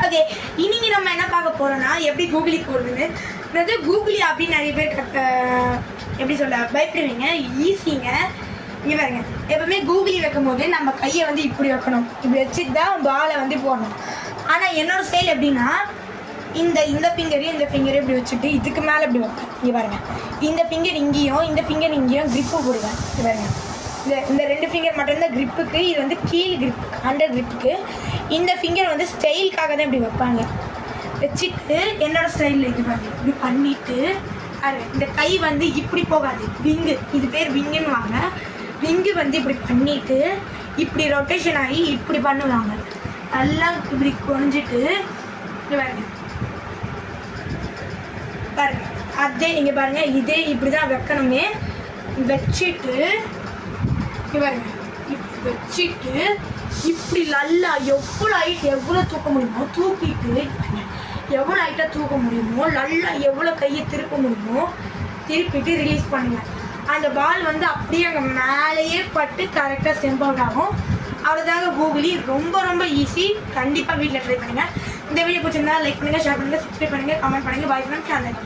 Okay, இன்னைக்கு நம்ம என்ன பார்க்க போறோம்னா எப்படி கூகுளி போடுறது. அதாவது கூகுளி அப்படின்னு நிறைய பேர் எப்படி சொல்ல பயப்படுவீங்க. ஈஸிங்க. இங்கே பாருங்க, எப்பவுமே கூகுளி வைக்கும் போது நம்ம கையை வந்து இப்படி வைக்கணும். இப்படி வச்சுட்டு தான் பாலை வந்து போடணும். ஆனால் என்னோட ஸ்டைல் எப்படின்னா இந்த ஃபிங்கரையும் இந்த ஃபிங்கரையும் இப்படி வச்சுட்டு இதுக்கு மேலே இப்படி வைப்பேன். இங்கே பாருங்க, இந்த ஃபிங்கர் இங்கேயும் இந்த ஃபிங்கர் இங்கேயும் க்ரிப்பு போடுவேன். இது பாருங்க, இந்த 2 ஃபிங்கர் மட்டும்தான் க்ரிப்புக்கு. இது வந்து கீழ் க்ரிப், அண்டர் க்ரிப்புக்கு. இந்த ஃபிங்கர் வந்து ஸ்டைலுக்காக தான் இப்படி வைப்பாங்க. வச்சுட்டு என்னோடய ஸ்டைலில் இது பாருங்க, இப்படி பண்ணிவிட்டு இந்த கை வந்து இப்படி போகாது, விங்கு. இது பேர் விங்குன்னு வாங்க. விங்கு வந்து இப்படி பண்ணிவிட்டு இப்படி ரொட்டேஷன் ஆகி இப்படி பண்ணுவாங்க. நல்லா இப்படி குறைஞ்சிட்டு பாருங்க பாருங்க, அதே இங்கே பாருங்கள், இதே இப்படி தான் வைக்கணுமே. வச்சுட்டு பாருங்க, இப்படி வச்சுட்டு இப்படி நல்லா எவ்வளோ தூக்க முடியுமோ தூக்கிட்டு, எவ்வளோ ஹைட்டாக தூக்க முடியுமோ நல்லா எவ்வளோ கையை திருப்ப முடியுமோ திருப்பிட்டு ரிலீஸ் பண்ணுங்கள். அந்த பால் வந்து அப்படியே அங்கே மேலேயே பட்டு கரெக்டாக ஸ்டெம்ப் அவுட் ஆகும். அவ்வளோதாங்க கூகுளி. ரொம்ப ரொம்ப ஈஸி. கண்டிப்பாக வீட்டில் ட்ரை பண்ணுங்கள். இந்த வீடியோ பிடிச்சிருந்தா லைக் பண்ணுங்கள், ஷேர் பண்ணுங்கள், சப்ஸ்கிரைப் பண்ணுங்கள், கமெண்ட் பண்ணுங்கள். Bye friends.